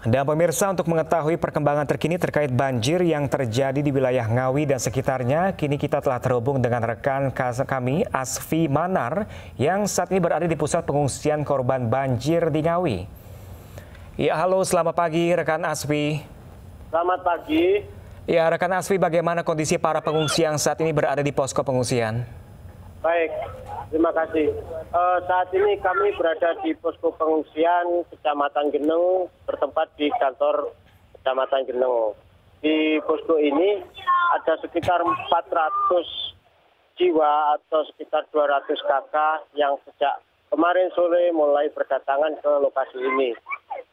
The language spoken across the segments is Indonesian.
Dan pemirsa, untuk mengetahui perkembangan terkini terkait banjir yang terjadi di wilayah Ngawi dan sekitarnya, kini kita telah terhubung dengan rekan kami, Asfi Manar, yang saat ini berada di pusat pengungsian korban banjir di Ngawi. Ya, halo, selamat pagi rekan Asfi. Selamat pagi. Ya, rekan Asfi, bagaimana kondisi para pengungsi yang saat ini berada di posko pengungsian? Baik, terima kasih. Saat ini kami berada di posko pengungsian Kecamatan Geneng, bertempat di kantor Kecamatan Geneng. Di posko ini ada sekitar 400 jiwa atau sekitar 200 kakak yang sejak kemarin sore mulai berdatangan ke lokasi ini.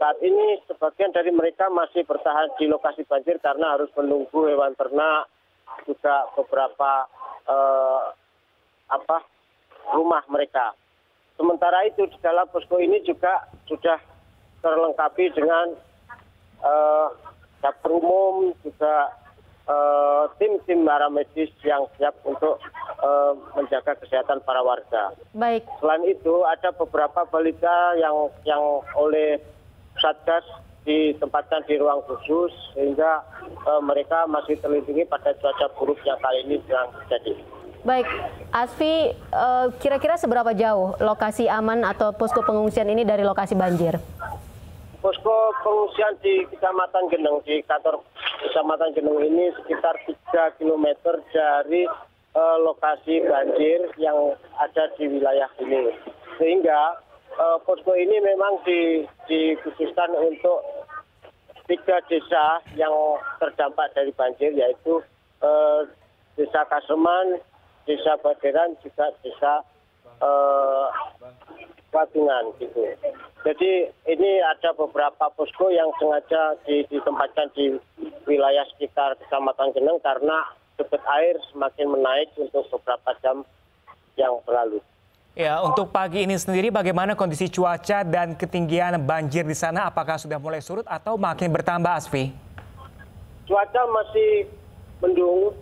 Saat ini sebagian dari mereka masih bertahan di lokasi banjir karena harus menunggu hewan ternak, juga beberapa rumah mereka. Sementara itu di dalam posko ini juga sudah terlengkapi dengan dapur umum, juga tim-tim paramedis yang siap untuk menjaga kesehatan para warga. Baik. Selain itu ada beberapa balita yang oleh Satgas ditempatkan di ruang khusus sehingga mereka masih terlindungi pada cuaca buruk yang kali ini sedang terjadi. Baik, Asfi, kira-kira seberapa jauh lokasi aman atau posko pengungsian ini dari lokasi banjir? Posko pengungsian di Kecamatan Geneng, di kantor Kecamatan Geneng ini sekitar 3 km dari lokasi banjir yang ada di wilayah ini. Sehingga posko ini memang dikhususkan untuk 3 desa yang terdampak dari banjir, yaitu Desa Kaseman, Desa Baderan, juga Desa Wadungan gitu. Jadi ini ada beberapa posko yang sengaja ditempatkan di wilayah sekitar Kecamatan Geneng karena debit air semakin menaik untuk beberapa jam yang berlalu. Ya, untuk pagi ini sendiri bagaimana kondisi cuaca dan ketinggian banjir di sana? Apakah sudah mulai surut atau makin bertambah, Asfi? Cuaca masih mendung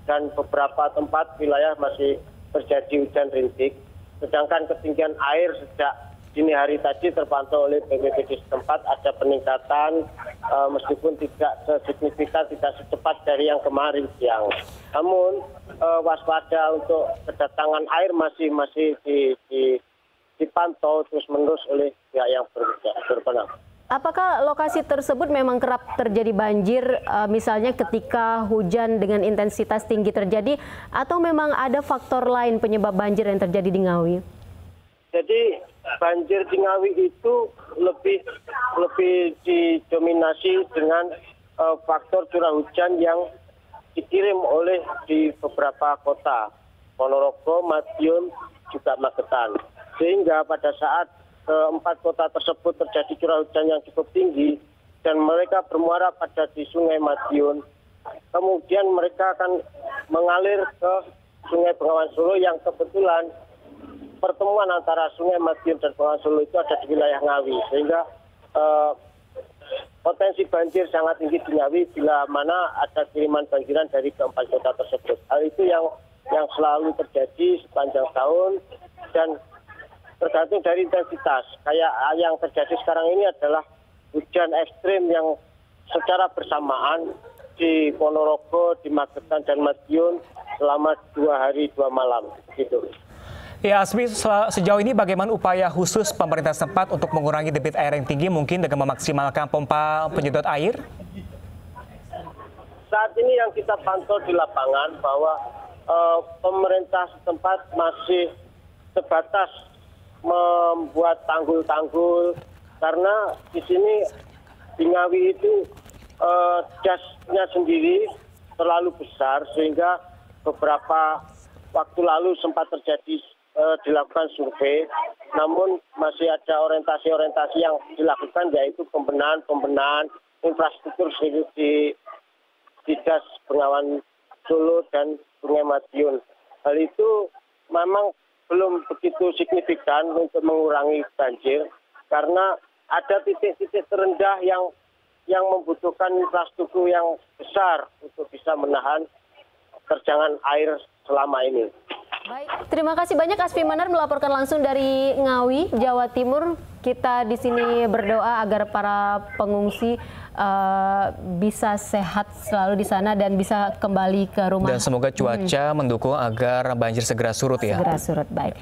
dan beberapa tempat wilayah masih terjadi hujan rintik. Sedangkan ketinggian air sejak dini hari tadi terpantau oleh BPBD setempat ada peningkatan meskipun tidak sesignifikan, tidak secepat dari yang kemarin siang. Namun waspada untuk kedatangan air masih dipantau terus-menerus oleh pihak yang berwenang. Apakah lokasi tersebut memang kerap terjadi banjir, misalnya ketika hujan dengan intensitas tinggi terjadi, atau memang ada faktor lain penyebab banjir yang terjadi di Ngawi? Jadi banjir di Ngawi itu lebih didominasi dengan faktor curah hujan yang dikirim oleh di beberapa kota, Ponorogo, Madiun, juga Magetan. Sehingga pada saat 4 kota tersebut terjadi curah hujan yang cukup tinggi dan mereka bermuara pada di Sungai Madiun. Kemudian mereka akan mengalir ke Sungai Bengawan Solo yang kebetulan pertemuan antara Sungai Madiun dan Bengawan Solo itu ada di wilayah Ngawi. Sehingga potensi banjir sangat tinggi di Ngawi bila mana ada kiriman banjiran dari keempat kota tersebut. Hal itu yang selalu terjadi sepanjang tahun dan tergantung dari intensitas. Kayak yang terjadi sekarang ini adalah hujan ekstrim yang secara bersamaan di Ponorogo, di Magetan dan Madiun selama 2 hari 2 malam gitu. Ya, Asmi, sejauh ini bagaimana upaya khusus pemerintah setempat untuk mengurangi debit air yang tinggi mungkin dengan memaksimalkan pompa penyedot air? Saat ini yang kita pantau di lapangan bahwa pemerintah setempat masih sebatas membuat tanggul-tanggul karena di sini di Ngawi itu dasnya sendiri terlalu besar sehingga beberapa waktu lalu sempat terjadi dilakukan survei, namun masih ada orientasi yang dilakukan yaitu pembenahan infrastruktur di Das Bengawan Solo dan Sungai Madiun. Hal itu memang belum begitu signifikan untuk mengurangi banjir karena ada titik-titik terendah yang membutuhkan infrastruktur yang besar untuk bisa menahan terjangan air selama ini. Baik, terima kasih banyak Asfi Manar melaporkan langsung dari Ngawi, Jawa Timur. Kita di sini berdoa agar para pengungsi bisa sehat selalu di sana dan bisa kembali ke rumah. Dan semoga cuaca mendukung agar banjir segera surut ya. Segera surut, baik.